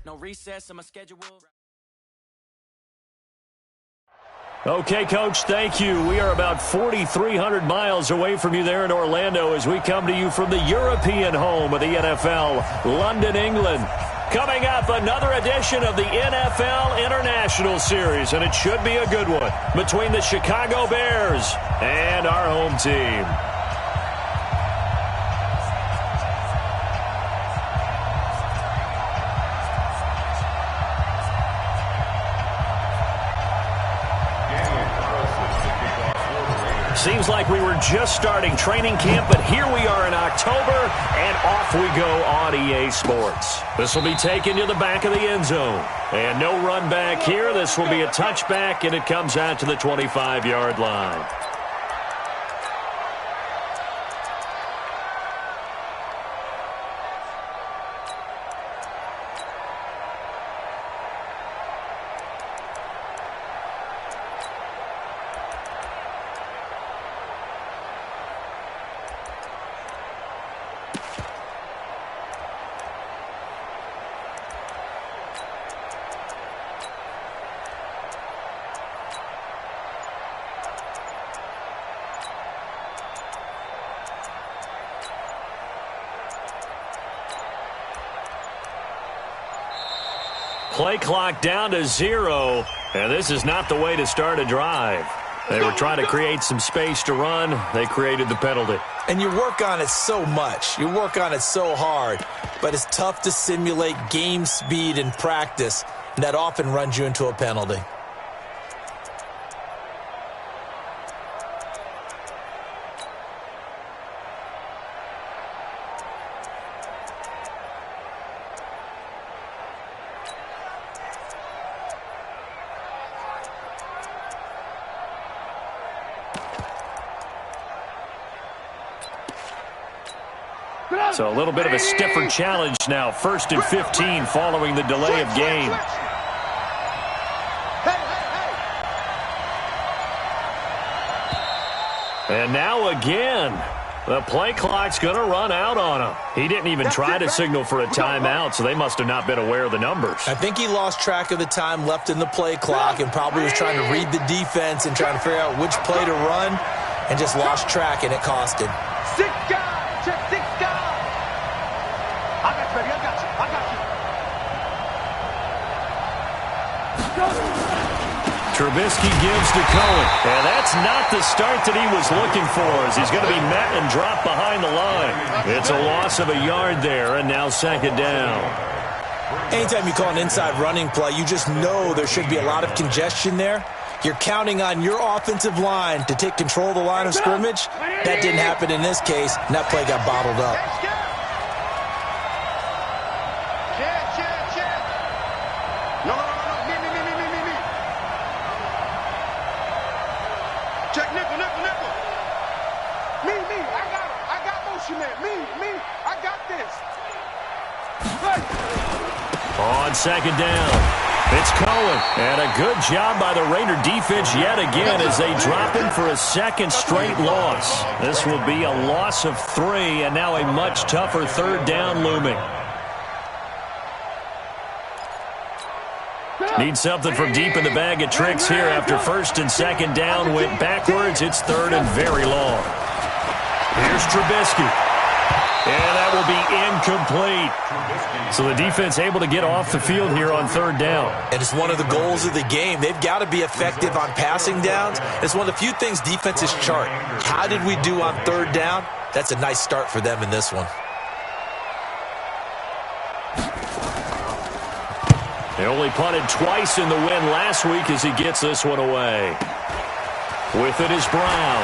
No recess in my schedule. Okay, Coach, thank you. We are about 4,300 miles away from you there in Orlando as we come to you from the European home of the NFL, London, England. Coming up, another edition of the NFL International Series, and it should be a good one, between the Chicago Bears and our home team. Seems like we were just starting training camp, but here we are in October, and off we go on EA Sports. This will be taken to the back of the end zone. And no run back here. This will be a touchback, and it comes out to the 25-yard line. Play clock down to 0, and this is not the way to start a drive. They were trying to create some space to run. They created the penalty. And you work on it so much. You work on it so hard. But it's tough to simulate game speed in practice, and that often runs you into a penalty. So a little bit of a stiffer challenge now. 1st and 15 following the delay of game. And now again, the play clock's going to run out on him. He didn't even try to signal for a timeout, so they must have not been aware of the numbers. I think he lost track of the time left in the play clock and probably was trying to read the defense and trying to figure out which play to run and just lost track, and it cost him. 6 guys, check 6 guys. I got you, baby. I got you. I got you. Trubisky gives to Cohen. And that's not the start that he was looking for, as he's going to be met and dropped behind the line. It's a loss of a yard there, and now 2nd down. Anytime you call an inside running play, you just know there should be a lot of congestion there. You're counting on your offensive line to take control of the line of scrimmage. That didn't happen in this case, and that play got bottled up. Check nickel. Me. I got motion man. Me. I got this. Hey. On 2nd down, it's Cohen. And a good job by the Raider defense yet again as they drop him for a 2nd straight loss. This will be a loss of 3, and now a much tougher 3rd down looming. Need something from deep in the bag of tricks here after 1st and 2nd down went backwards. It's 3rd and very long. Here's Trubisky. And that will be incomplete. So the defense able to get off the field here on 3rd down. And it's one of the goals of the game. They've got to be effective on passing downs. It's one of the few things defenses chart. How did we do on 3rd down? That's a nice start for them in this one. They only punted twice in the win last week as he gets this one away. With it is Brown.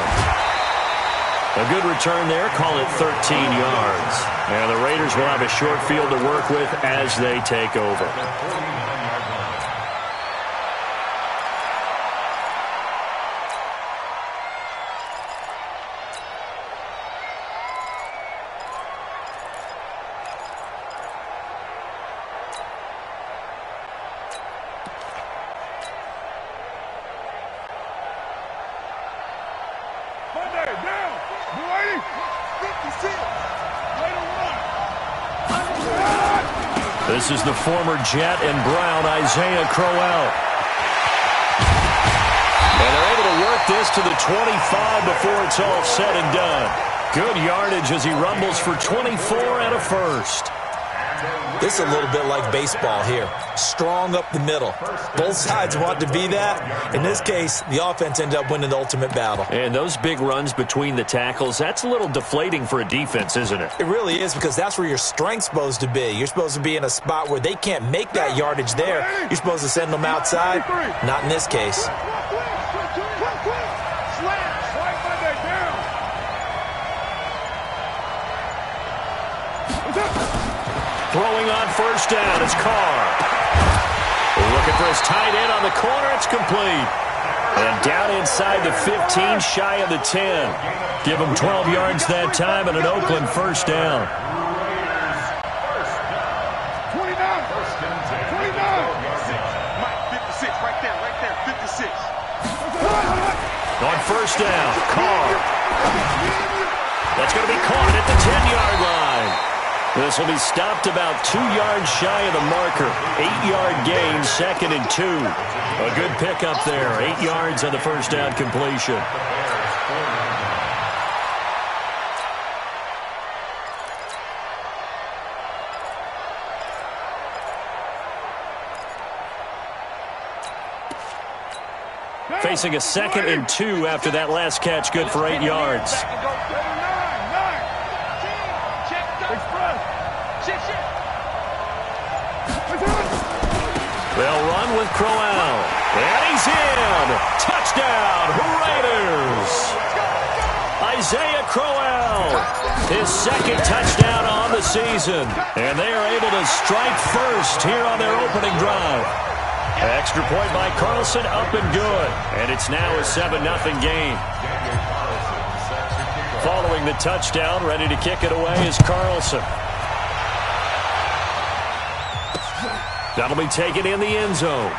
A good return there, call it 13 yards. And the Raiders will have a short field to work with as they take over. This is the former Jet and Brown, Isaiah Crowell. And they're able to work this to the 25 before it's all said and done. Good yardage as he rumbles for 24 and a first. This is a little bit like baseball here. Strong up the middle. Both sides want to be that. In this case, the offense ended up winning the ultimate battle. And those big runs between the tackles, that's a little deflating for a defense, isn't it? It really is, because that's where your strength's supposed to be. You're supposed to be in a spot where they can't make that yardage there. You're supposed to send them outside. Not in this case. Throwing on first down is Carr. Looking for his tight end on the corner. It's complete. And down inside the 15, shy of the 10. Give him 12 yards that time and an Oakland first down. 29. 56, right there, 56. On first down, Carr. That's going to be caught at the 10-yard line. This will be stopped about 2 yards shy of the marker. 8-yard gain, 2nd and 2. A good pickup there. 8 yards on the first down completion. Facing a 2nd and 2 after that last catch, good for 8 yards. They'll run with Crowell. And he's in. Touchdown, Raiders. Isaiah Crowell, his 2nd touchdown on the season. And they are able to strike first here on their opening drive. Extra point by Carlson, up and good. And it's now a 7-0 game. Following the touchdown, ready to kick it away is Carlson. That'll be taken in the end zone.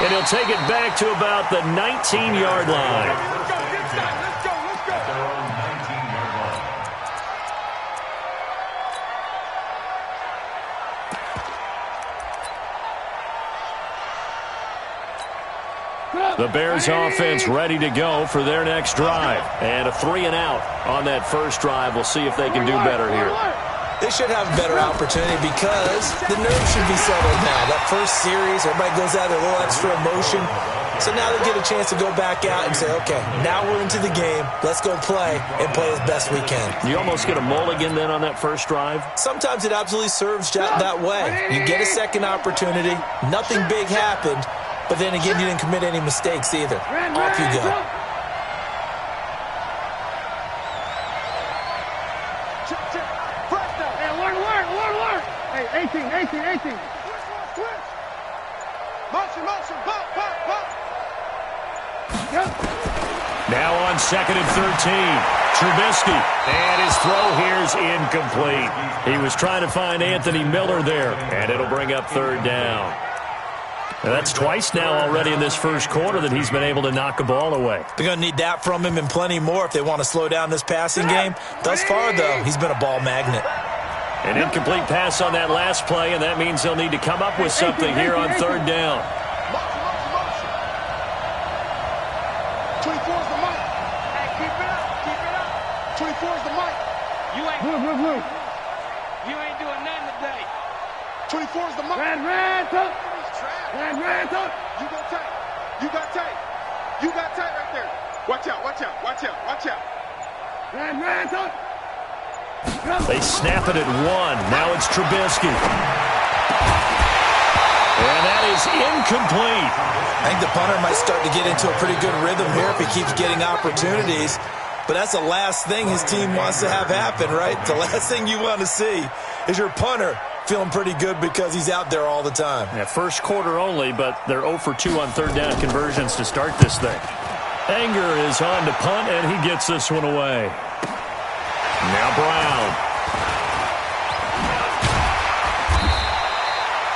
And he'll take it back to about the 19-yard line. The Bears offense ready to go for their next drive. And a 3-and-out on that first drive. We'll see if they can do better here. They should have a better opportunity because the nerves should be settled now. That first series, everybody goes out there, a little extra emotion. So now they get a chance to go back out and say, okay, now we're into the game. Let's go play and play as best we can. You almost get a mulligan then on that first drive? Sometimes it absolutely serves that way. You get a second opportunity. Nothing big happened. But then again, you didn't commit any mistakes either. Off you go. Hey, 18. Motion, pop. Now on 2nd and 13. Trubisky. And his throw here is incomplete. He was trying to find Anthony Miller there. And it'll bring up 3rd down. That's twice now already in this first quarter that he's been able to knock a ball away. They're going to need that from him and plenty more if they want to slow down this passing game. Thus far, though, he's been a ball magnet. An incomplete pass on that last play, and that means they'll need to come up with something here on 3rd down. 24's the mic. Hey, keep it up. 24's the mic. You ain't doing nothing today. 24's the mic. Red, You got tight right there. Watch out. They snap it at 1. Now it's Trubisky. And that is incomplete. I think the punter might start to get into a pretty good rhythm here if he keeps getting opportunities. But that's the last thing his team wants to have happen, right? The last thing you want to see is your punter feeling pretty good because he's out there all the time. Yeah, first quarter only, but they're 0 for 2 on 3rd down conversions to start this thing. Anger is on to punt, and he gets this one away. Now Brown.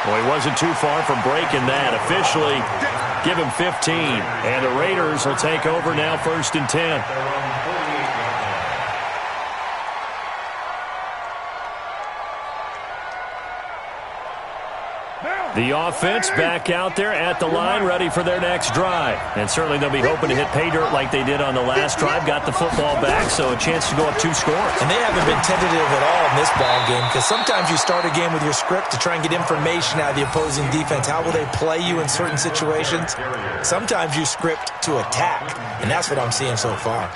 Well, he wasn't too far from breaking that. Officially, give him 15. And the Raiders will take over now 1st and 10. The offense back out there at the line, ready for their next drive. And certainly they'll be hoping to hit pay dirt like they did on the last drive. Got the football back, so a chance to go up 2 scores. And they haven't been tentative at all in this ball game, because sometimes you start a game with your script to try and get information out of the opposing defense. How will they play you in certain situations? Sometimes you script to attack, and that's what I'm seeing so far.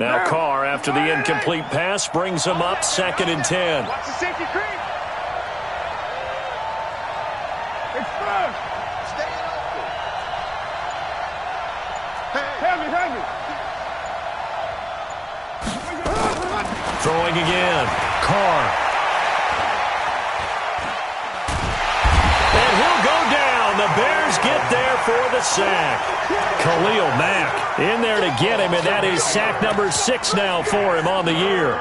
Now Carr, after the incomplete pass, brings him up 2nd and 10. Watch the safety creep. It's first. Stay open. Hey, help me. Throwing again. Carr. And he'll go down. The Bears get there for the sack. Khalil Mack in there to get him, and that is sack number 6 now for him on the year.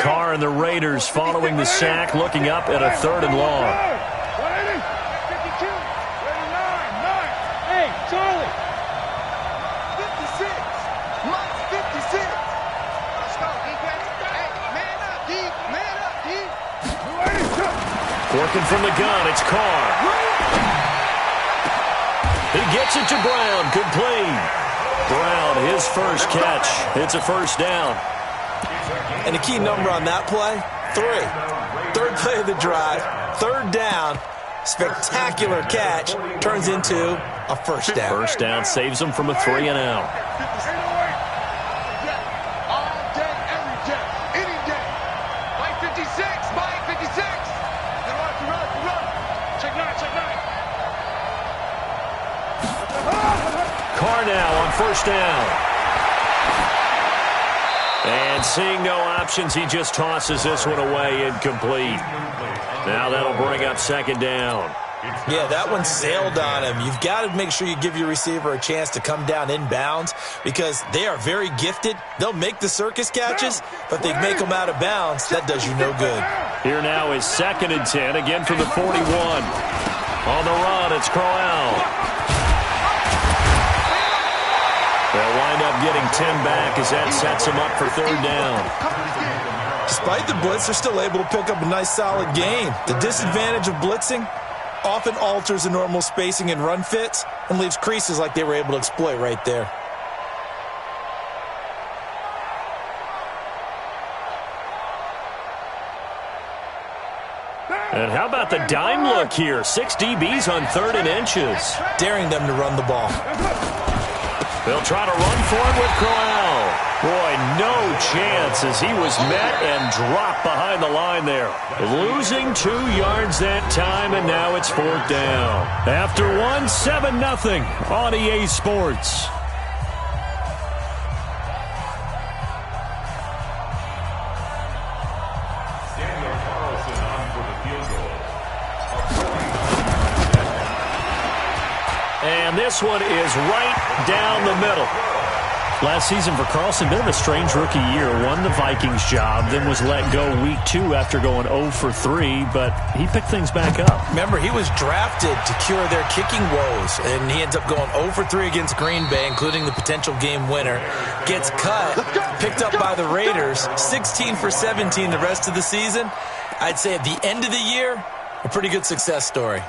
Carr and the Raiders following the sack, looking up at a 3rd and long. 52. 39. Hey, Charlie. 56. Mike's 56. Let's go, defense. Hey, man up, D. Man up, D. Working from the gun, it's Carr. He gets it to Brown, complete. Brown, his first catch. It's a 1st down. And the key number on that play, 3. 3rd play of the drive, 3rd down, spectacular catch, turns into a 1st down. 1st down saves them from a 3 and out. All day, every day, any day. Mike 56, Mike 56. Run. Check 9. Carr now on 1st down. And seeing no options, he just tosses this one away, incomplete. Now that'll bring up 2nd down. Yeah, that one sailed on him. You've got to make sure you give your receiver a chance to come down inbounds, because they are very gifted. They'll make the circus catches, but they make them out of bounds. That does you no good. Here now is 2nd and 10, again from the 41. On the run, it's Crowell. They'll wind up getting 10 back as that sets him up for 3rd down. Despite the blitz, they're still able to pick up a nice, solid gain. The disadvantage of blitzing often alters the normal spacing and run fits and leaves creases like they were able to exploit right there. And how about the dime look here? 6 DBs on 3rd and inches. Daring them to run the ball. They'll try to run for it with Crowell. Boy, no chance as he was met and dropped behind the line there. Losing 2 yards that time, and now it's 4th down. After 1, 7-0 on EA Sports. And this one is right down the middle. Last season for Carlson, bit of a strange rookie year. Won the Vikings job, then was let go week 2 after going 0 for 3, but he picked things back up. Remember, he was drafted to cure their kicking woes, and he ends up going 0 for 3 against Green Bay, including the potential game winner. Gets cut, picked up by the Raiders, 16 for 17 the rest of the season. I'd say at the end of the year, a pretty good success story.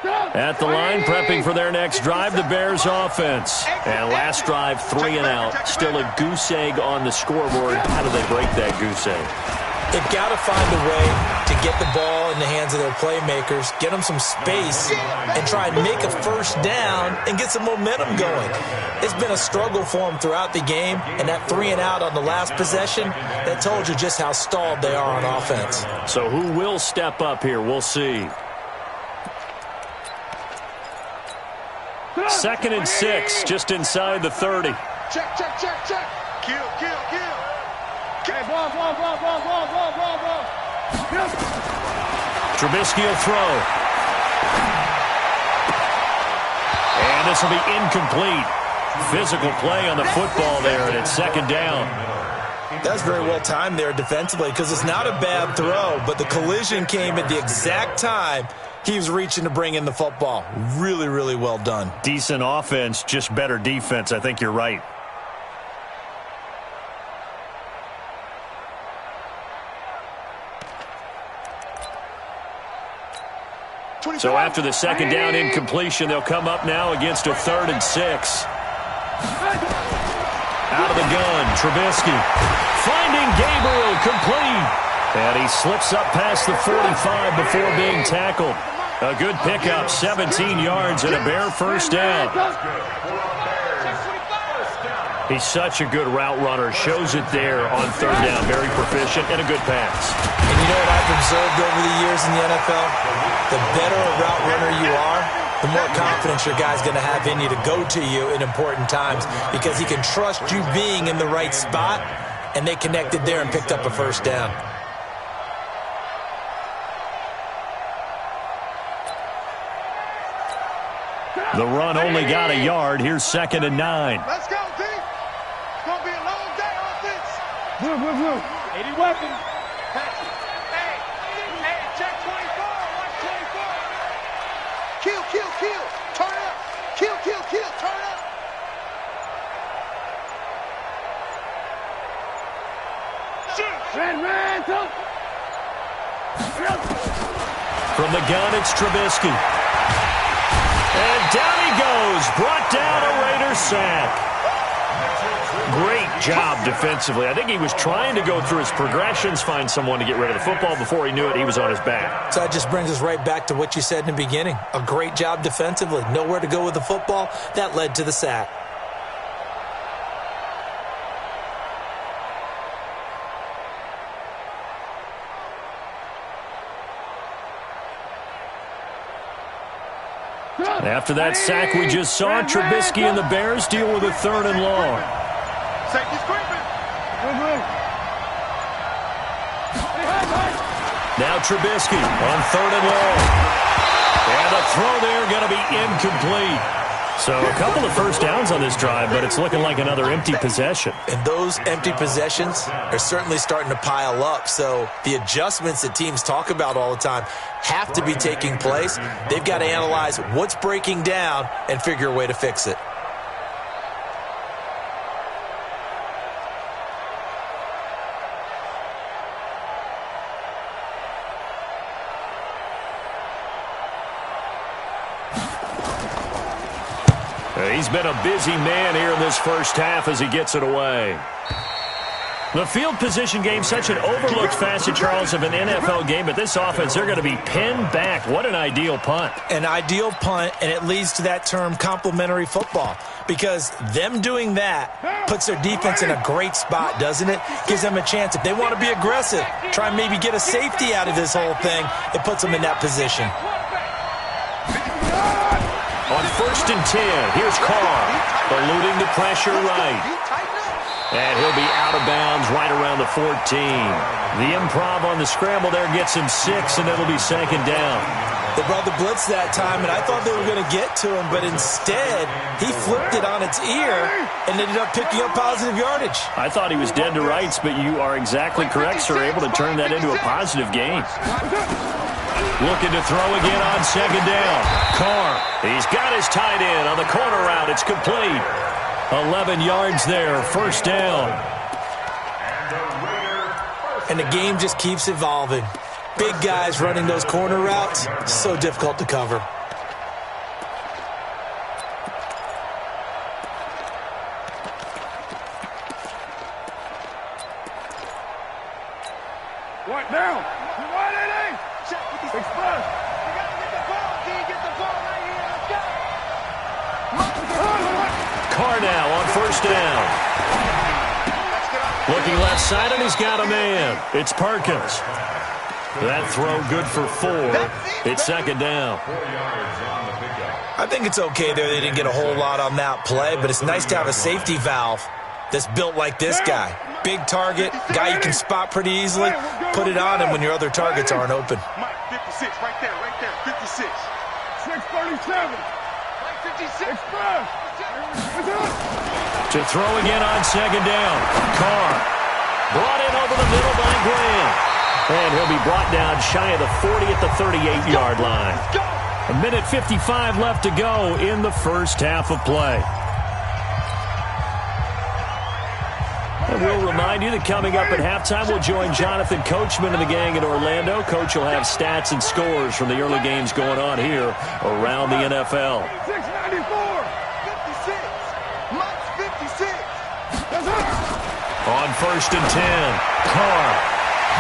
At the line, prepping for their next drive, the Bears offense. And last drive, 3 and out. Still a goose egg on the scoreboard. How do they break that goose egg? They've got to find a way to get the ball in the hands of their playmakers, get them some space, and try and make a 1st down and get some momentum going. It's been a struggle for them throughout the game, and that 3 and out on the last possession, that told you just how stalled they are on offense. So who will step up here? We'll see. 2nd and 6, just inside the 30. Check. Kill. Okay, ball. Trubisky will throw. And this will be incomplete. Physical play on the football there, and it's second down. That's very well timed there defensively because it's not a bad throw, but the collision came at the exact time he was reaching to bring in the football. Really, really well done. Decent offense, just better defense. I think you're right. So after the second down incompletion, they'll come up now against a 3rd and 6. Out of the gun, Trubisky. Finding Gabriel, complete. And he slips up past the 45 before being tackled. A good pickup, 17 yards and a bare first down. He's such a good route runner. Shows it there on 3rd down. Very proficient and a good pass. And you know what I've observed over the years in the NFL? The better a route runner you are, the more confidence your guy's going to have in you to go to you in important times because he can trust you being in the right spot, and they connected there and picked up a first down. The run only got a yard. Here's 2nd and 9. Let's go, D. It's going to be a long day on this. Blue. 80 weapon. Hey, check 24. Watch 24. Kill. Turn up. Kill. Turn up. Ran. From the gun, it's Trubisky. And down he goes. Brought down a Raider sack. Great job defensively. I think he was trying to go through his progressions, find someone to get rid of the football. Before he knew it, he was on his back. So that just brings us right back to what you said in the beginning. A great job defensively. Nowhere to go with the football. That led to the sack. After that sack we just saw, Trubisky and the Bears deal with a 3rd and long. Safety's creeping. Now Trubisky on 3rd and long. And the throw there going to be incomplete. So a couple of first downs on this drive, but it's looking like another empty possession. And those empty possessions are certainly starting to pile up. So the adjustments that teams talk about all the time have to be taking place. They've got to analyze what's breaking down and figure a way to fix it. He's been a busy man here in this first half as he gets it away. The field position game, such an overlooked facet, Charles, of an NFL game. But this offense, they're going to be pinned back. What an ideal punt. An ideal punt, and it leads to that term complementary football. Because them doing that puts their defense in a great spot, doesn't it? Gives them a chance. If they want to be aggressive, try and maybe get a safety out of this whole thing, it puts them in that position. On 1st and 10, here's Carr, eluding the pressure right. And he'll be out of bounds right around the 14. The improv on the scramble there gets him 6, and it'll be 2nd down. They brought the blitz that time, and I thought they were going to get to him, but instead, he flipped it on its ear and ended up picking up positive yardage. I thought he was dead to rights, but you are exactly correct, sir. Able to turn that into a positive gain. Looking to throw again on 2nd down. Carr, he's got his tight end on the corner route. It's complete. 11 yards there, 1st down. And the game just keeps evolving. Big guys running those corner routes, so difficult to cover. What now? Express. You got to get the ball, D. Get the ball right here. Let's go. Carr now on 1st down. Looking left side, and he's got a man. It's Perkins. That throw good for 4. It's 2nd down. I think it's okay there. They didn't get a whole lot on that play, but it's nice to have a safety valve that's built like this guy. Big target, guy you can spot pretty easily. Put it on him when your other targets aren't open. Mike, 56, right there, 56. 637. Mike, 56. Express. To throw again on second down. Carr brought in over the middle by Graham. And he'll be brought down shy of the 40 at the 38-yard line. 1:55 left to go in the first half of play. And we'll remind you that coming up at halftime, we'll join Jonathan Coachman and the gang in Orlando. Coach will have stats and scores from the early games going on here around the NFL. 694. 56. Mike's 56. On 1st and 10, Carr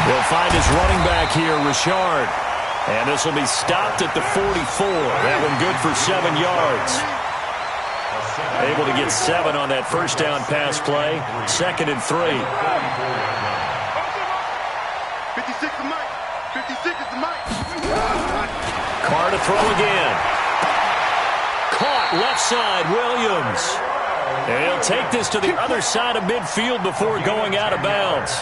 will find his running back here, Richard. And this will be stopped at the 44. That one good for 7 yards. Able to get 7 on that first down pass play. 2nd and 3. 56 to Mike. 56 is to Mike. Carr to throw again. Caught left side, Williams. And he'll take this to the other side of midfield before going out of bounds.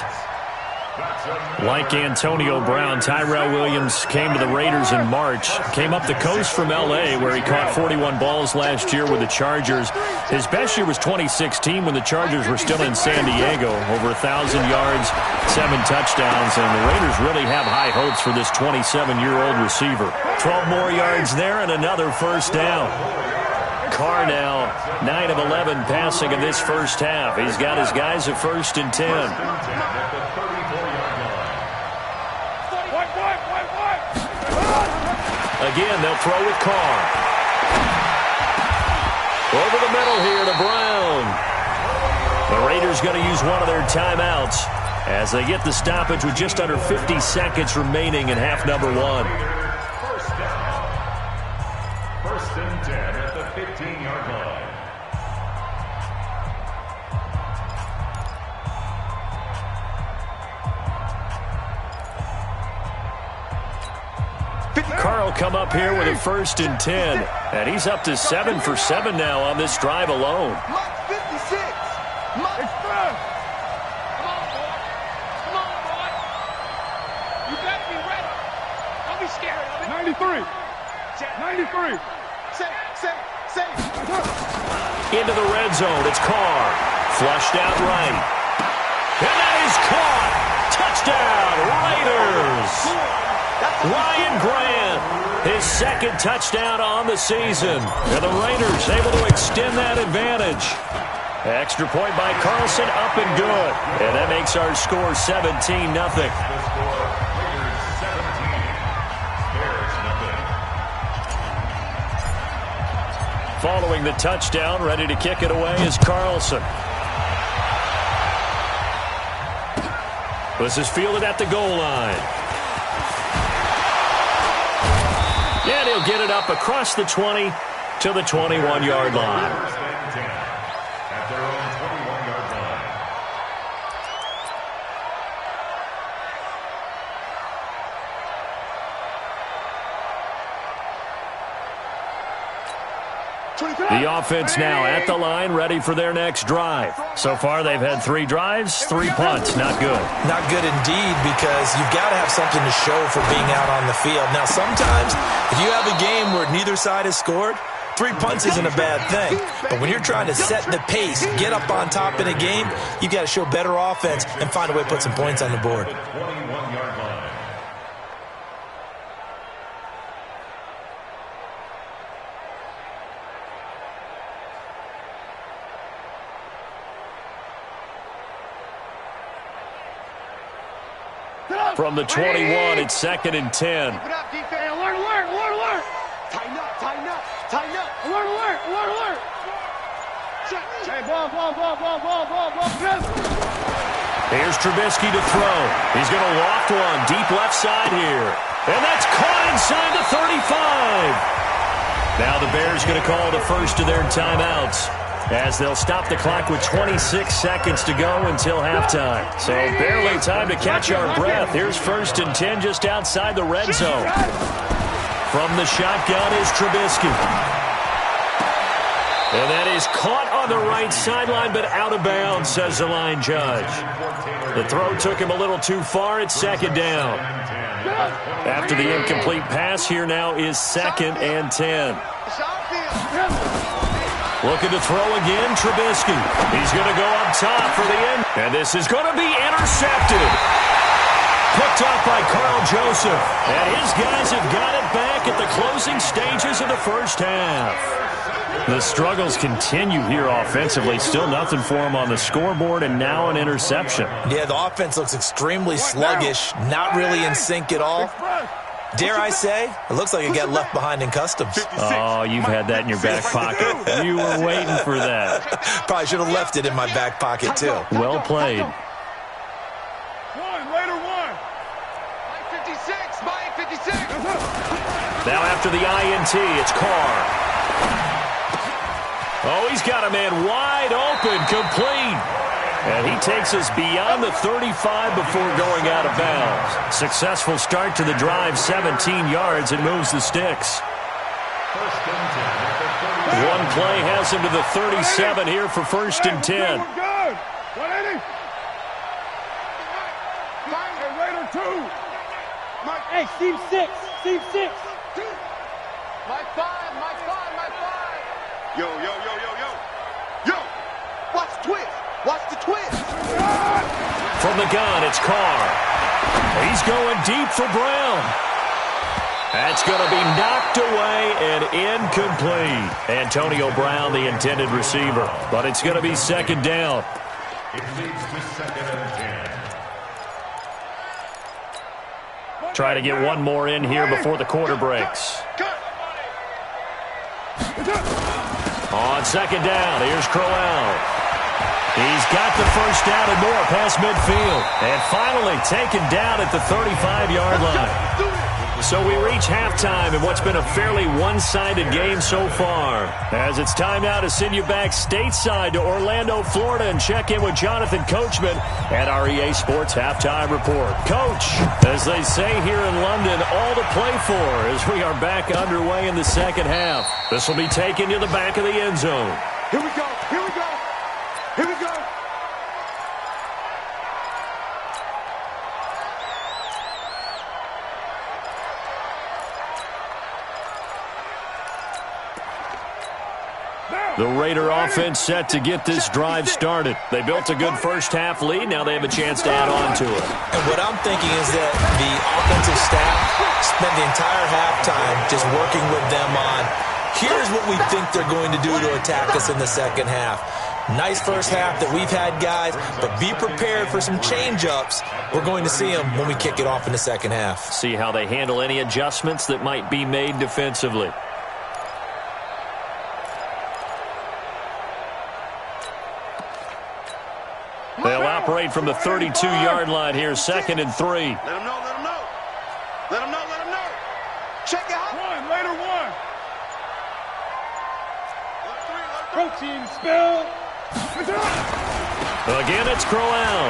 Like Antonio Brown, Tyrell Williams came to the Raiders in March. Came up the coast from L.A., where he caught 41 balls last year with the Chargers. His best year was 2016 when the Chargers were still in San Diego. Over 1,000 yards, 7 touchdowns, and the Raiders really have high hopes for this 27-year-old receiver. 12 more yards there and another first down. Carr now 9 of 11 passing in this first half. He's got his guys at 1st and 10. Again, they'll throw with Carr. Over the middle here to Brown. The Raiders going to use one of their timeouts as they get the stoppage with just under 50 seconds remaining in half number 1. First and 10 at the 15-yard line. Carr will come up here with a 1st and 10. And he's up to 7 for 7 now on this drive alone. Mike's 56. Mike's Express. Come on, boy. Come on, boy. You better be ready. Don't be scared of it. 93. 93. Say. Into the red zone. It's Carr. Flushed out right. And that is caught. Touchdown, Raiders. Ryan Grant, his 2nd touchdown on the season. And the Raiders able to extend that advantage. Extra point by Carlson, up and good. And that makes our score 17-0. Following the touchdown, ready to kick it away is Carlson. This is fielded at the goal line. And he'll get it up across the 20 to the 21-yard line. At their own 21-yard line. The offense now at the line, ready for their next drive. So far, they've had 3 drives, 3 punts. Not good. Not good indeed, because you've got to have something to show for being out on the field. Now, sometimes, if you have a game where neither side has scored, 3 punts isn't a bad thing. But when you're trying to set the pace, get up on top in a game, you've got to show better offense and find a way to put some points on the board. 21-yard line. From the 21, it's 2nd and 10. Keep it up, defense. Hey, alert, alert, alert, alert. Tighten up, tighten up, tighten up. Alert, alert, alert, alert. Hey, ball. Here's Trubisky to throw. He's going to loft one deep left side here. And that's caught inside the 35. Now the Bears going to call the first of their timeouts, as they'll stop the clock with 26 seconds to go until halftime. So barely time to catch our breath. Here's 1st and 10 just outside the red zone. From the shotgun is Trubisky. And that is caught on the right sideline, but out of bounds, says the line judge. The throw took him a little too far. It's 2nd down. After the incomplete pass, here now is 2nd and 10. Looking to throw again, Trubisky. He's going to go up top for the end. And this is going to be intercepted. Picked up by Carl Joseph. And his guys have got it back at the closing stages of the first half. The struggles continue here offensively. Still nothing for him on the scoreboard, and now an interception. Yeah, the offense looks extremely sluggish, not really in sync at all. Dare I say, it looks like it got left behind in customs. Oh, you've had that in your back pocket. You were waiting for that. Probably should have left it in my back pocket, too. Well played. Mike 56, Mike 56. Now after the INT, it's Carr. Oh, he's got a man wide open, complete. And he takes us beyond the 35 before going out of bounds. Successful start to the drive, 17 yards, and moves the sticks. One play has him to the 37 here for 1st and 10. Hey, Steve 6. Steve 6. Mike 5, Mike 5, Mike 5. Yo. Watch the twist. Watch the twist. From the gun, it's Carr. He's going deep for Brown. That's going to be knocked away and incomplete. Antonio Brown, the intended receiver. But it's going to be 2nd down. It leads to 2nd and 10. Try to get one more in here before the quarter breaks. On 2nd down, here's Crowell. He's got the 1st down and more past midfield. And finally taken down at the 35-yard line. So we reach halftime in what's been a fairly one-sided game so far. As it's time now to send you back stateside to Orlando, Florida, and check in with Jonathan Coachman at our EA Sports Halftime Report. Coach, as they say here in London, all to play for as we are back underway in the 2nd half. This will be taken to the back of the end zone. Here we go. Here we go. Here we go. The Raider offense set to get this drive started. They built a good first half lead. Now they have a chance to add on to it. And what I'm thinking is that the offensive staff spent the entire halftime just working with them on, here's what we think they're going to do to attack us in the 2nd half. Nice first half that we've had, guys, but be prepared for some change-ups. We're going to see them when we kick it off in the 2nd half. See how they handle any adjustments that might be made defensively. They'll operate from the 32-yard line here, 2nd and 3. Let them know, let them know. Let them know, let them know. Check it out. Later one. Protein spill. Again, it's Crowell.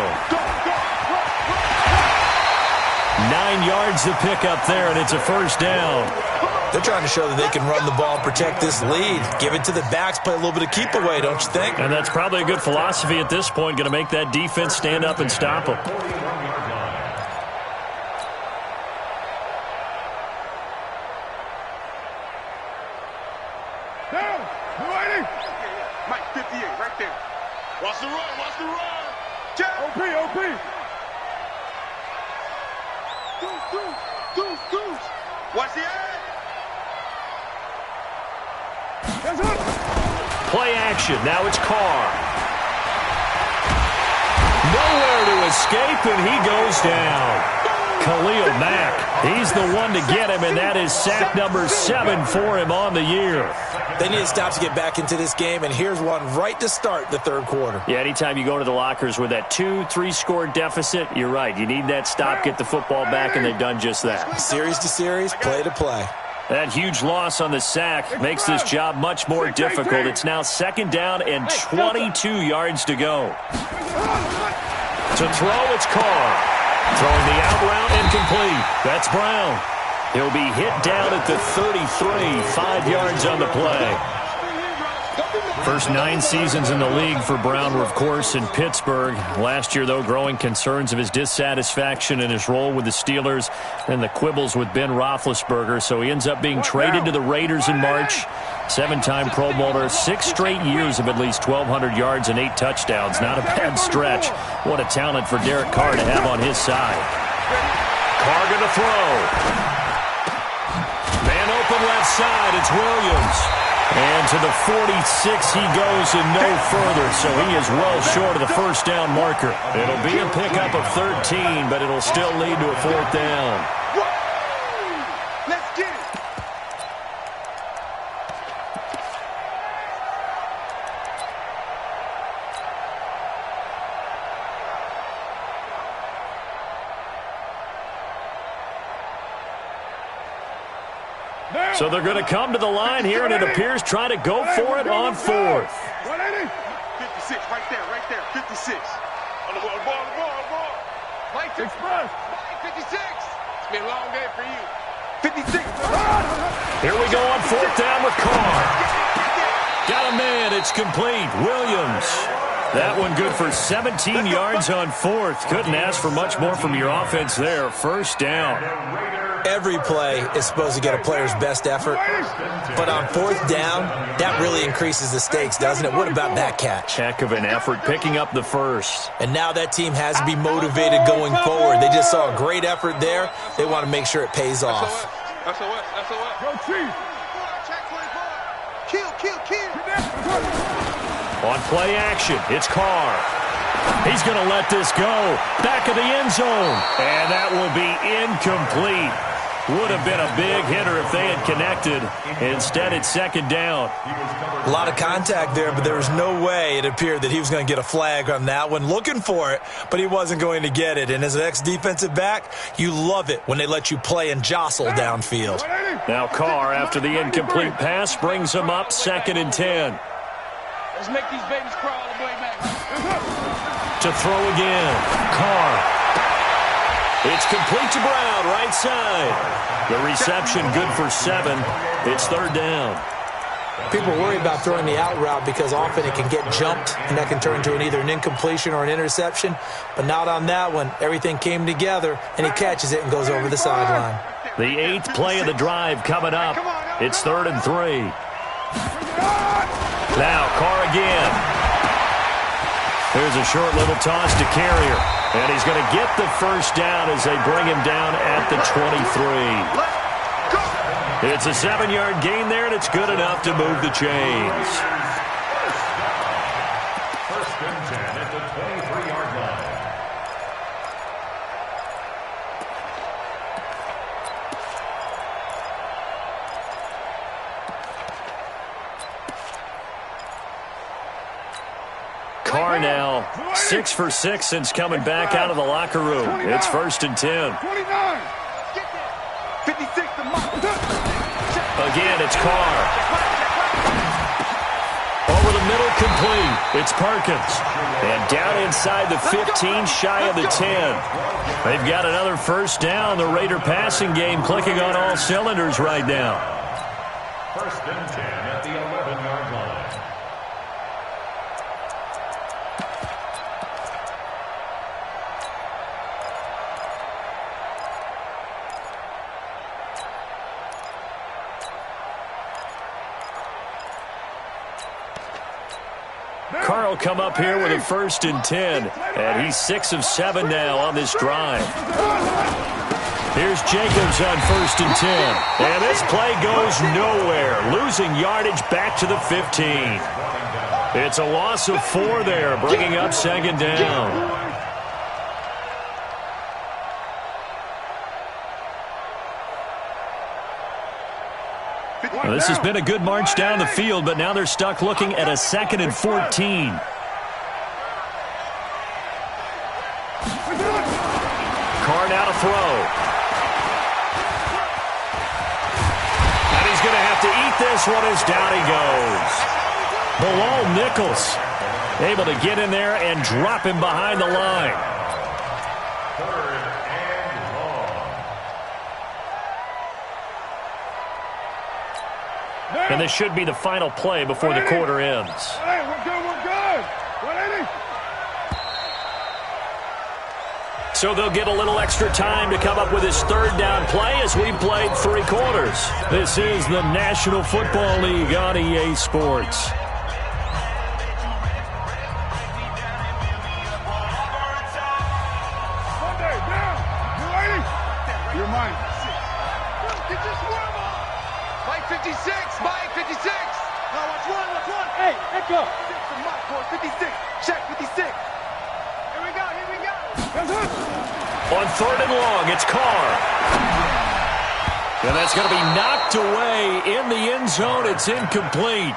9 yards to pick up there, and it's a 1st down. They're trying to show that they can run the ball and protect this lead. Give it to the backs, play a little bit of keep away, don't you think? And that's probably a good philosophy at this point, going to make that defense stand up and stop them. Down. Waiting. Mike 58, right there. Watch the run, watch the run. OP. Deuce. Watch the eye. Play action. Now it's Carr. Nowhere to escape, and he goes down. Khalil Mack, he's the one to get him, and that is sack number 7 for him on the year. They need to stop to get back into this game, and here's one right to start the 3rd quarter. Yeah, anytime you go to the lockers with that 2-3 score deficit, you're right. You need that stop, get the football back, and they've done just that. Series to series, play to play. That huge loss on the sack makes this job much more difficult. It's now 2nd down and 22 yards to go. To throw, it's Carr. Throwing the out route, incomplete. That's Brown. He'll be hit down at the 33, 5 yards on the play. First 9 seasons in the league for Brown were, of course, in Pittsburgh. Last year, though, growing concerns of his dissatisfaction in his role with the Steelers and the quibbles with Ben Roethlisberger. So he ends up being traded to the Raiders in March. 7-time Pro Bowler, 6 straight years of at least 1,200 yards and 8 touchdowns. Not a bad stretch. What a talent for Derek Carr to have on his side. Carr going to throw. Man open left side. It's Williams. And to the 46 he goes and no further, so he is well short of the first down marker. It'll be a pickup of 13, but it'll still lead to a 4th down. Let's get it. So they're going to come to the line here, and it appears try to go for it on 4th. 56, right there, 56. On the ball. Mike Express. 56. It's been a long day for you. 56. Here we go on 4th down with Carr. Got a man. It's complete. Williams. That one good for 17 yards on 4th. Couldn't ask for much more from your offense there. First down. Every play is supposed to get a player's best effort, but on 4th down, that really increases the stakes, doesn't it? What about that catch? Heck of an effort picking up the first. And now that team has to be motivated going forward. They just saw a great effort there. They want to make sure it pays off. That's a what? Go Chief. Kill. On play action, it's Carr. He's going to let this go. Back of the end zone. And that will be incomplete. Would have been a big hitter if they had connected. Instead, it's 2nd down. A lot of contact there, but there was no way it appeared that he was going to get a flag on that one. Looking for it, but he wasn't going to get it. And as an ex-defensive back, you love it when they let you play and jostle downfield. Now Carr, after the incomplete pass, brings him up 2nd and 10. Let's make these babies crawl all the way back. To throw again. Carr. It's complete to Brown, right side. The reception good for 7. It's 3rd down. People worry about throwing the out route because often it can get jumped, and that can turn into either an incompletion or an interception. But not on that one. Everything came together, and he catches it and goes over the sideline. The 8th play of the drive coming up. It's 3rd and 3. Now Carr again. There's a short little toss to Carrier. And he's going to get the first down as they bring him down at the 23. It's a 7-yard gain there, and it's good enough to move the chains. 1st and 10 at the 23-yard line. Carr now 6 for 6 since coming back out of the locker room. It's 1st and 10. 56. Again, it's Carr. Over the middle, complete. It's Perkins. And down inside the 15, shy of the 10. They've got another first down. The Raider passing game clicking on all cylinders right now. 1st and 10 at the 11-yard line. Carr will come up here with a 1st and 10. And he's 6 of 7 now on this drive. Here's Jacobs on 1st and 10. And this play goes nowhere. Losing yardage back to the 15. It's a loss of 4 there, bringing up 2nd down. Well, this has been a good march down the field, but now they're stuck looking at a 2nd and 14. Carr now to throw. And he's going to have to eat this one as down he goes. Bilal Nichols able to get in there and drop him behind the line. 3rd and long. And this should be the final play before the quarter ends. Hey, we're good, we're good. 180. So they'll get a little extra time to come up with his third down play as we've played 3 quarters. This is the National Football League on EA Sports. Monday, down. 280. You're mine. Get this worm on. Mike 56. Mike 56. Now watch one. Hey, echo. From Mike for 56. Check 56. Here we go. That's it. On 3rd and long, it's Carr. And that's going to be knocked away in the end zone. It's incomplete.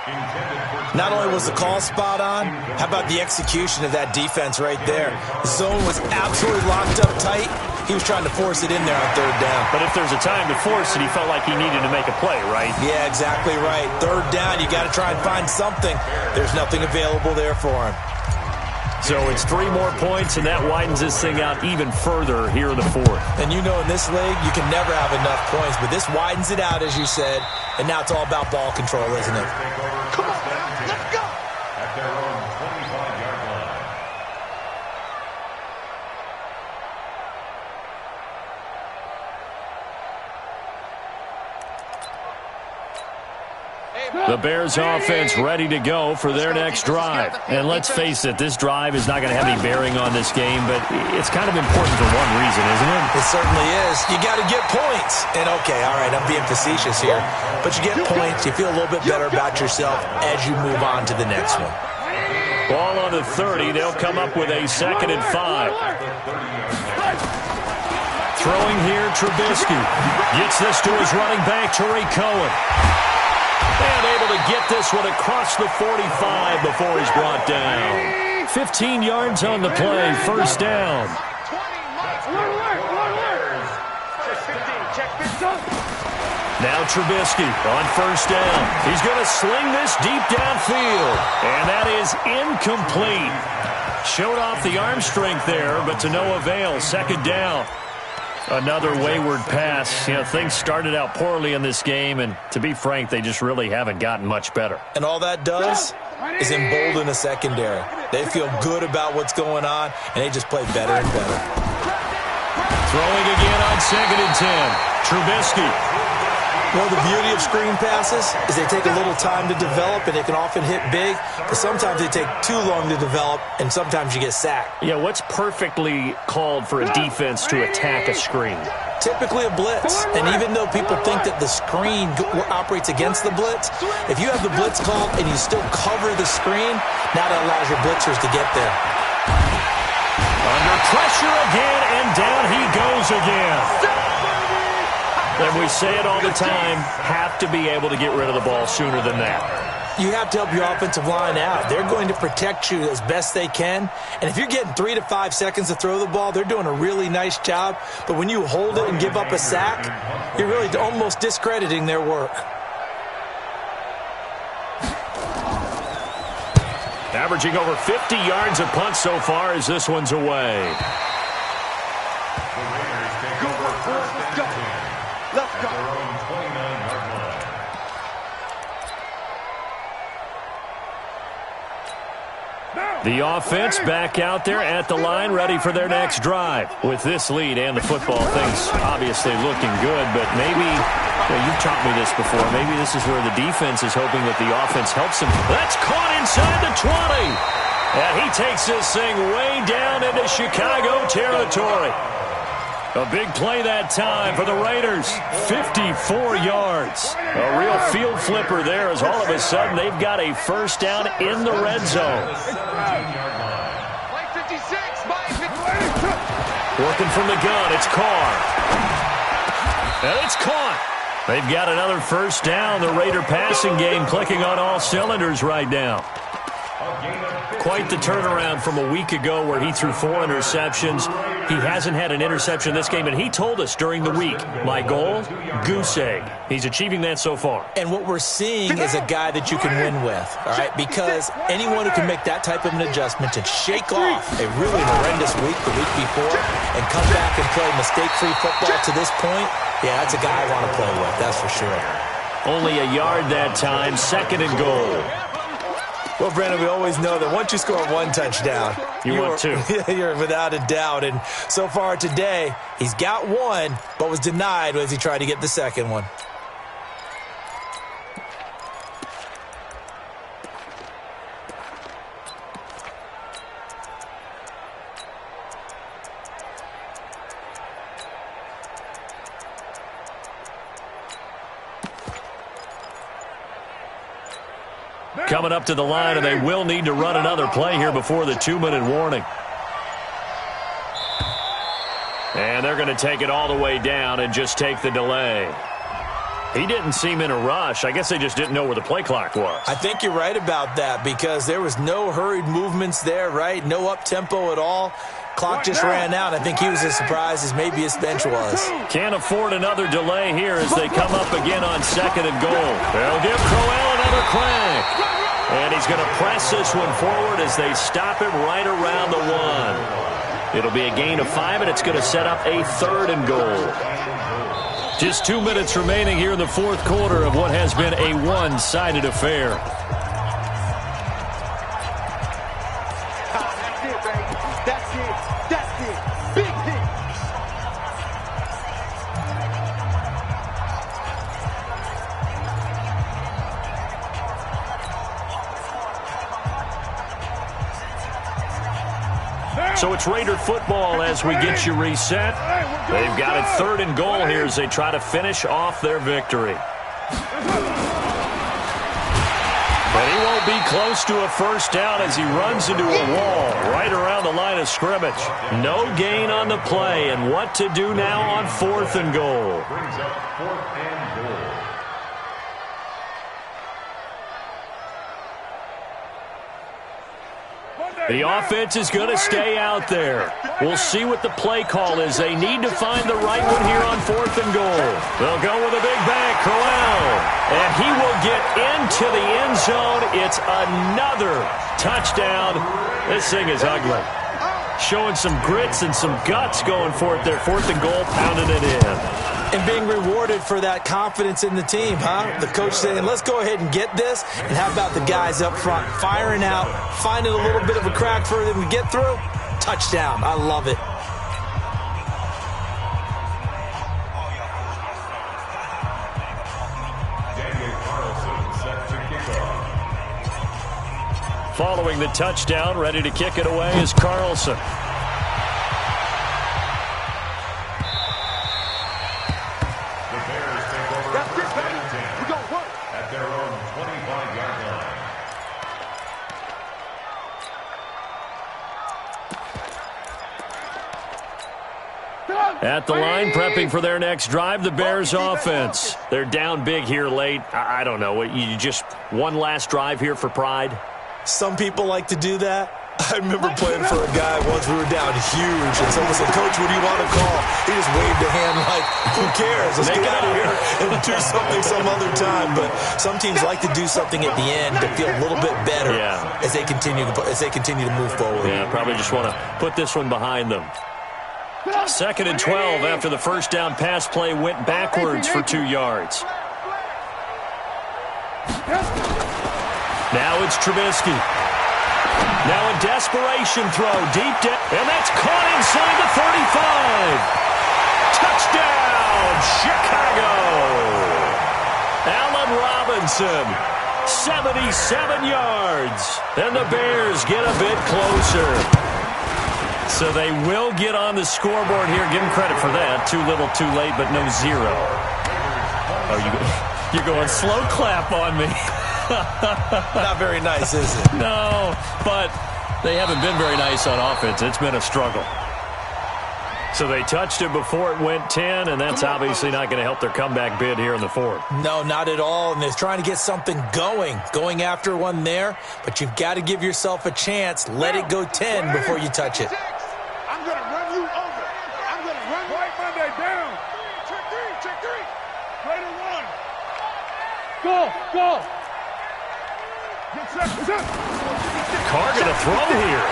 Not only was the call spot on, how about the execution of that defense right there? The zone was absolutely locked up tight. He was trying to force it in there on 3rd down. But if there's a time to force it, he felt like he needed to make a play, right? Yeah, exactly right. 3rd down, you got to try and find something. There's nothing available there for him. So it's 3 more points, and that widens this thing out even further here in the 4th. And you know in this league, you can never have enough points, but this widens it out, as you said, and now it's all about ball control, isn't it? Come on, now. Let's go. At their own 25-yard line. The Bears offense ready to go for their next drive. And let's face it, this drive is not going to have any bearing on this game, but it's kind of important for one reason, isn't it? It certainly is. You got to get points. And okay, all right, I'm being facetious here, but you get points, you feel a little bit better about yourself as you move on to the next one. Ball on the 30. They'll come up with a 2nd and 5. Throwing here, Trubisky. Gets this to his running back, Tariq Cohen. And able to get this one across the 45 before he's brought down. 15 yards on the play, 1st down. Now Trubisky on 1st down. He's going to sling this deep downfield. And that is incomplete. Showed off the arm strength there, but to no avail. 2nd down. Another wayward pass. You know, things started out poorly in this game, and to be frank, they just really haven't gotten much better. And all that does is embolden the secondary. They feel good about what's going on, and they just play better and better. Throwing again on 2nd and 10. Trubisky. Well, the beauty of screen passes is they take a little time to develop, and they can often hit big, but sometimes they take too long to develop, and sometimes you get sacked. Yeah, what's perfectly called for a defense to attack a screen? Typically a blitz, and even though people think that the screen operates against the blitz, if you have the blitz called and you still cover the screen, now that allows your blitzers to get there. Under pressure again, and down he goes again. And we say it all the time, have to be able to get rid of the ball sooner than that. You have to help your offensive line out. They're going to protect you as best they can. And if you're getting 3 to 5 seconds to throw the ball, they're doing a really nice job. But when you hold it and give up a sack, you're really almost discrediting their work. Averaging over 50 yards a punt so far as this one's away. Let's go. Let's go. The offense back out there at the line, ready for their next drive. With this lead and the football, things obviously looking good, but maybe, well, you've taught me this before, maybe this is where the defense is hoping that the offense helps him. That's caught inside the 20. And he takes this thing way down into Chicago territory. A big play that time for the Raiders. 54 yards. A real field flipper there as all of a sudden they've got a 1st down in the red zone. Mike 56, Mike 56. Working from the gun, it's Carr. And it's caught. They've got another 1st down. The Raider passing game clicking on all cylinders right now. Quite the turnaround from a week ago where he threw 4 interceptions. He hasn't had an interception this game, and he told us during the week, my goal, goose egg. He's achieving that so far. And what we're seeing is a guy that you can win with, all right? Because anyone who can make that type of an adjustment and shake off a really horrendous week the week before and come back and play mistake-free football to this point, yeah, that's a guy I want to play with, that's for sure. Only a yard that time, 2nd and goal. Well, Brandon, we always know that once you score one touchdown, you want two. You're without a doubt. And so far today, he's got one, but was denied as he tried to get the second one. Coming up to the line, and they will need to run another play here before the 2-minute warning. And they're going to take it all the way down and just take the delay. He didn't seem in a rush. I guess they just didn't know where the play clock was. I think you're right about that because there was no hurried movements there, right? No up-tempo at all. Clock just ran out. I think he was as surprised as maybe his bench was. Can't afford another delay here as they come up again on 2nd and goal. They'll give Crowell another crack. And he's going to press this one forward as they stop him right around the 1. It'll be a gain of 5, and it's going to set up a 3rd and goal. Just 2 minutes remaining here in the 4th quarter of what has been a one-sided affair. That's it, baby. That's it. That's it. Big hit. So it's Raider football as we get you reset. They've got a 3rd and goal here as they try to finish off their victory. But he won't be close to a first down as he runs into a wall right around the line of scrimmage. No gain on the play, and what to do now on 4th and goal. Brings up 4th and goal. The offense is going to stay out there. We'll see what the play call is. They need to find the right one here on 4th and goal. They'll go with a big bang, Crowell. And he will get into the end zone. It's another touchdown. This thing is ugly. Showing some grits and some guts going for it there. 4th and goal, pounding it in. And being rewarded for that confidence in the team, huh? The coach saying, let's go ahead and get this. And how about the guys up front firing out, finding a little bit of a crack for them to get through? Touchdown. I love it. Following the touchdown, ready to kick it away is Carlson. At the line, prepping for their next drive, the Bears offense. They're down big here late. I don't know. You just one last drive here for pride? Some people like to do that. I remember playing for a guy once. We were down huge, and someone said, Coach, what do you want to call? He just waved a hand like, who cares? Let's get out of here and do something some other time. But some teams like to do something at the end to feel a little bit better as they continue to move forward. Yeah, probably just want to put this one behind them. 2nd and 12 after the first down pass play went backwards for 2 yards. Now it's Trubisky. Now a desperation throw deep down, and that's caught inside the 35. Touchdown, Chicago. Allen Robinson, 77 yards. And the Bears get a bit closer. So they will get on the scoreboard here. Give them credit for that. Too little, too late, but no zero. Oh, you're going slow clap on me. Not very nice, is it? No, but they haven't been very nice on offense. It's been a struggle. So they touched it before it went 10, and that's obviously not going to help their comeback bid here in the 4th. No, not at all, and they're trying to get something going after one there, but you've got to give yourself a chance. Let it go 10 before you touch it. I'm going to run you over. I'm going to run you Right Monday down. Check three. Raider 1. Go. Get set. Carr going to throw here.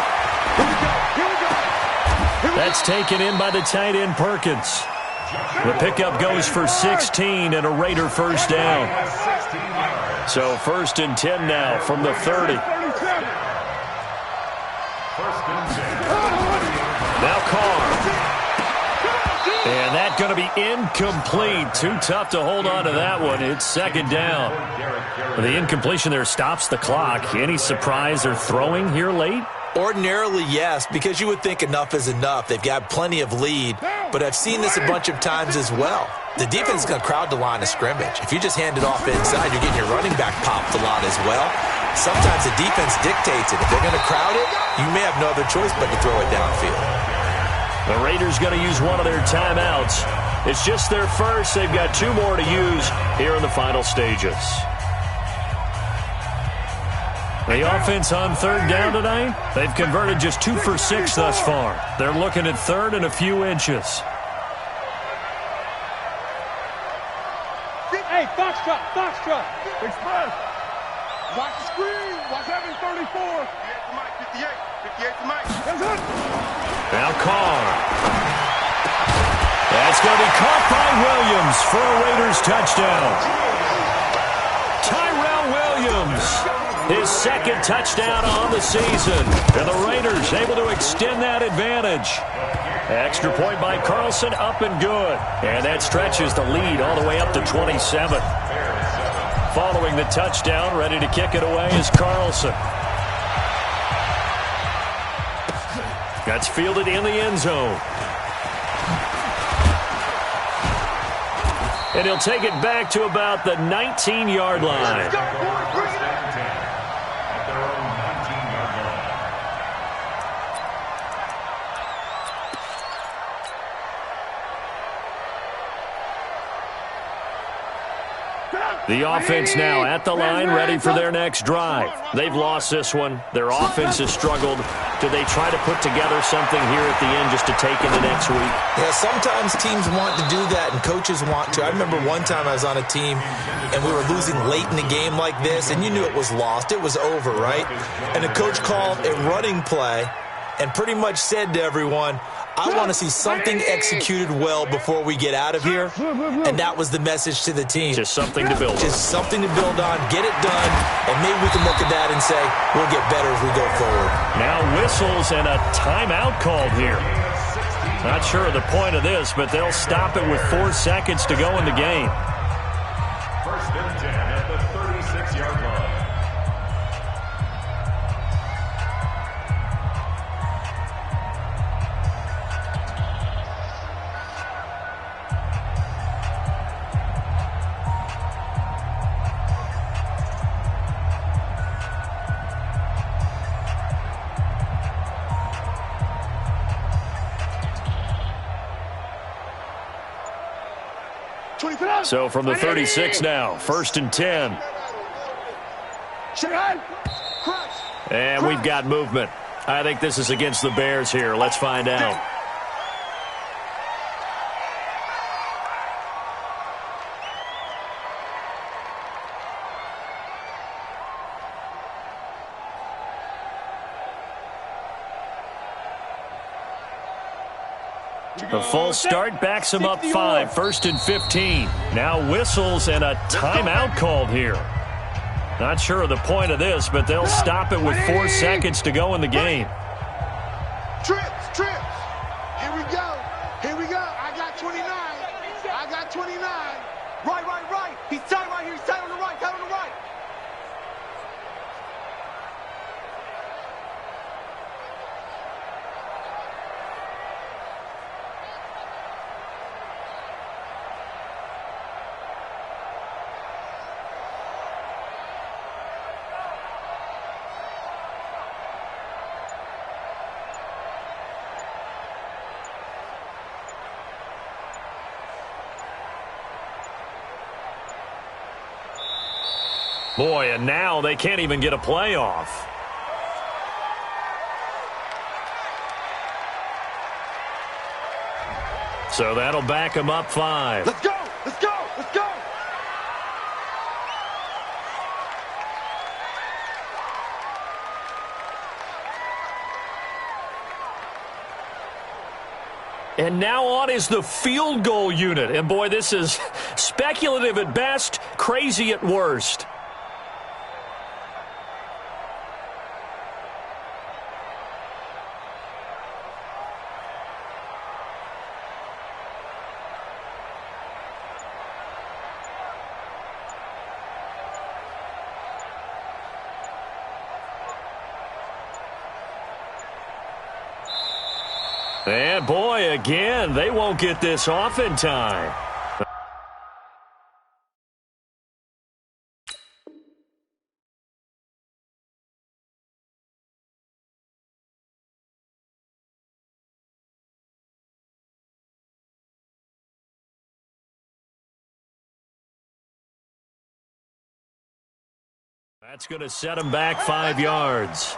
Here we go. That's taken in by the tight end Perkins. The pickup goes for 16 and a Raider first down. So 1st and 10 now from the 30. Now Carr. And that's going to be incomplete. Too tough to hold on to that one. It's 2nd down. The incompletion there stops the clock. Any surprise they're throwing here late? Ordinarily, yes, because you would think enough is enough. They've got plenty of lead, but I've seen this a bunch of times as well. The defense is going to crowd the line of scrimmage. If you just hand it off inside, you're getting your running back popped a lot as well. Sometimes the defense dictates it. If they're going to crowd it, you may have no other choice but to throw it downfield. The Raiders going to use one of their timeouts. It's just their first. They've got 2 more to use here in the final stages. The offense on 3rd down tonight, they've converted just 2 for 6 thus far. They're looking at 3rd and a few inches. Hey, Foxtrot, Foxtrot. Express. Watch the screen. Watch having 34. 58 to Mike, 58 to Mike. That's it. Now Carr. That's going to be caught by Williams for a Raiders touchdown. Tyrell Williams. His 2nd touchdown on the season. And the Raiders able to extend that advantage. Extra point by Carlson, up and good. And that stretches the lead all the way up to 27. Following the touchdown, ready to kick it away is Carlson. That's fielded in the end zone. And he'll take it back to about the 19-yard line. The offense now at the line, ready for their next drive. They've lost this one. Their offense has struggled. Do they try to put together something here at the end just to take into next week? Yeah, sometimes teams want to do that, and coaches want to. I remember one time I was on a team, and we were losing late in the game like this, and you knew it was lost. It was over, right? And the coach called a running play and pretty much said to everyone, I want to see something executed well before we get out of here. And that was the message to the team. Just something to build on. Just something to build on, get it done, and maybe we can look at that and say, we'll get better as we go forward. Now whistles and a timeout called here. Not sure of the point of this, but they'll stop it with 4 seconds to go in the game. 1st and 10 at the 36-yard line. So from the 36 now, 1st and 10. And we've got movement. I think this is against the Bears here. Let's find out. The full start backs him up 5, 1st and 15. Now whistles and a timeout called here. Not sure of the point of this, but they'll stop it with 4 seconds to go in the game. Trips. Here we go. I got 29. Right. He's tight right here. He's tight on the right. Boy, and now they can't even get a playoff. So that'll back them up 5. Let's go. And now on is the field goal unit. And, boy, this is speculative at best, crazy at worst. And, boy, again, they won't get this off in time. That's going to set him back 5 yards.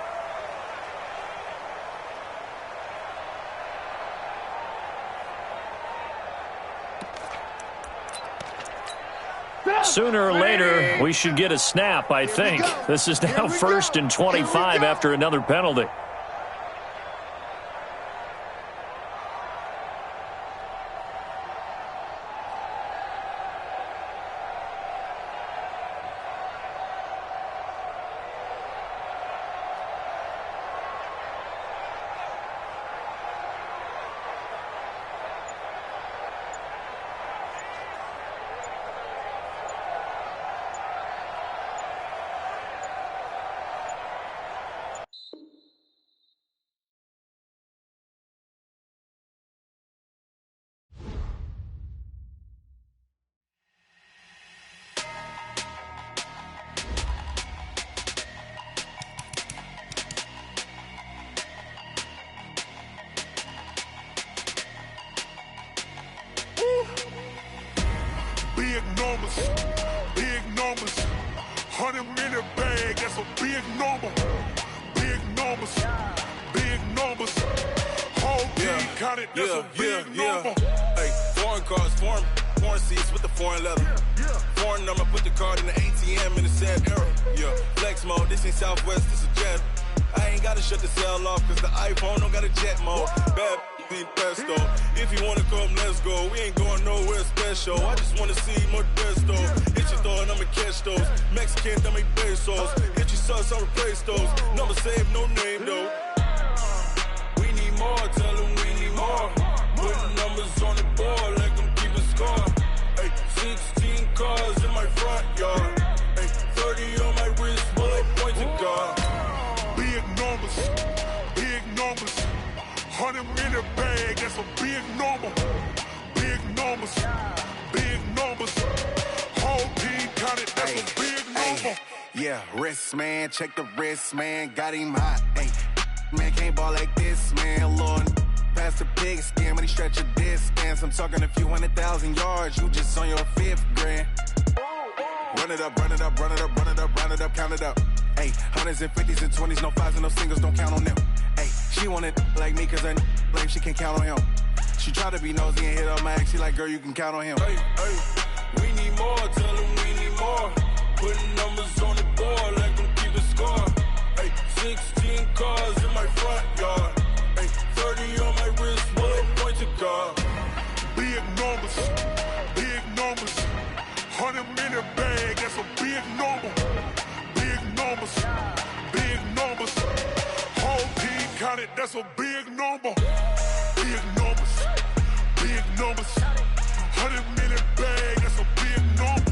Sooner or later, we should get a snap, I think. This is now 1st and 25 after another penalty. Big numbers, 100-minute bag, that's a big number. Big numbers, whole team counted, that's a big number. Hey, foreign cars, foreign seats with the foreign leather. Foreign number, put the card in the ATM in the sad era. Yeah, flex mode, this ain't Southwest, this is Jet. I ain't gotta shut the cell off, cause the iPhone don't got a jet mode. Bad pesto. If you wanna come, let's go. We ain't going nowhere special. I just wanna see more desto. Hit your thought, I'ma catch those. Mexican, dame pesos. Hit your sus, I'll replace those. Number save, no name though. We need more, tell them we need more. Putting numbers on the board, let them keep a score. Hey, 16 cars in my front yard. Hey, 30 on my wrist, bullet point to God. Big numbers, 100-minute bag, that's a big number. Big numbers, whole team counted, that's a big number. Yeah, wrist man, check the wrist man, got him hot. Ay, man can't ball like this, man. Lord, past the pig skin when he stretch a distance. I'm talking a few 100,000 yards, you just on your 5th grand. Run it up, count it up. Ay, 100s and 50s and 20s, no 5s and no singles, don't count on them. Ay, she want it like me cause her like she can count on him. She try to be nosy and hit on my ex, she like, girl, you can count on him. Hey, we need more, tell them we need more. Putting numbers on the board, let them keep a score. Hey, 16 cars in my front yard. Hey, 30 on my wrist, bullet point to God. Big numbers, 100-minute bag, that's a big number. Big numbers, whole team counted, that's a big number. Big numbers, 100-minute bag, that's a big number.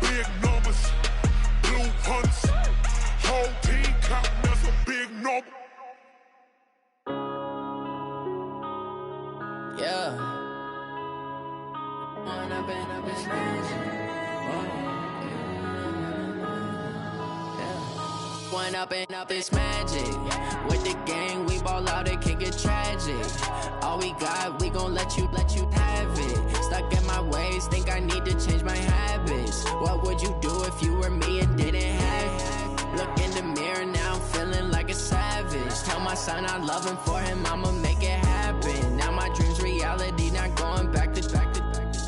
Big numbers, blue hunts, whole team counting, that's a big number. Yeah. One up and up is magic. With the gang, we ball out, it can get tragic. All we got, we gon' let you have it. Stuck in my ways, think I need to change my habits. What would you do if you were me and didn't have it? Look in the mirror, now I'm feeling like a savage. Tell my son I love him, for him I'ma make it happen. Now my dream's reality, not going back to.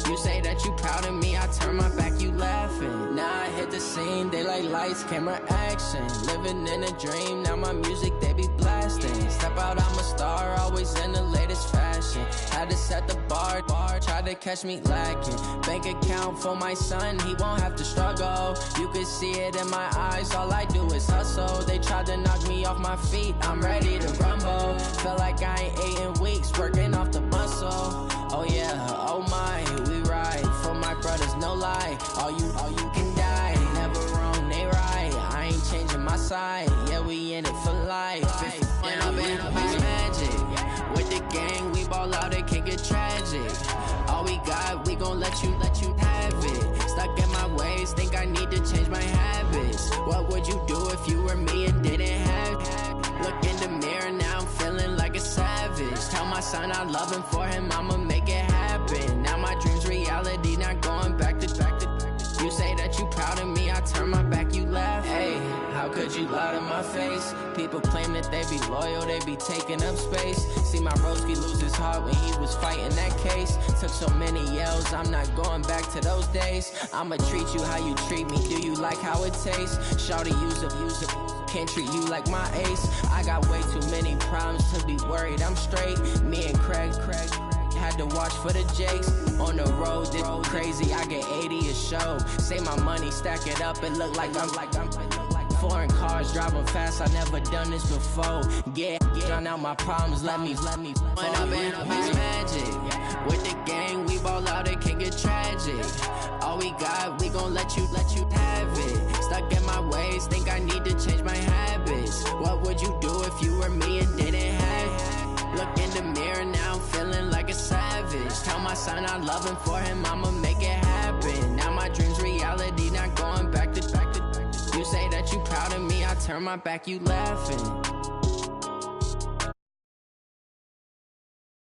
You say that you proud of me, I turn my back, you laughing. Now I hit the scene, they like lights, camera, action. Living in a dream, now my music they be blasting. Step out, I'm a star, always in the latest fashion. Had to set the bar, try to catch me lacking. Bank account for my son, he won't have to struggle. You can see it in my eyes, all I do is hustle. They tried to knock me off my feet, I'm ready to rumble. Feel like I ain't ate in weeks, working off the muscle. Oh yeah, oh my, we ride for my brothers, no lie. All you can die, never wrong, they right. I ain't changing my side, yeah, we in it for life. When I've been magic, with the gang, we ball out, it can get tragic. All we got, we gon' let you have it. Stuck in my ways, think I need to change my habits. What would you do if you were me and didn't have it? Look in the mirror, now I'm feeling like a savage. Tell my son I love him, for him I'ma make it happen. Now my dream's reality, not going back to. You say that you proud of me, I turn my back, you laugh. Hey, how could you lie to my face? People claim that they be loyal, they be taking up space. See my broski lose his heart when he was fighting that case. Took so many yells, I'm not going back to those days. I'ma treat you how you treat me, do you like how it tastes? Shawty, use it. Can't treat you like my ace. I got way too many problems to be worried, I'm straight. Me and Craig had to watch for the Jakes. On the road, this crazy, I get 80 a show. Say my money, stack it up, it look like I'm foreign cars, driving fast, I never done this before. Get drown out my problems, let me When I've been magic, with the gang, we ball out, it can get tragic. All we got, we gon' let you have it. Stuck in my ways, think I need to change my habits. What would you do if you were me and didn't have it? Look in the mirror, now I'm feeling like a savage. Tell my son I love him, for him I'ma make it happen. Now my dream's reality, not going back to. You say that you proud of me, I turn my back, you laughing.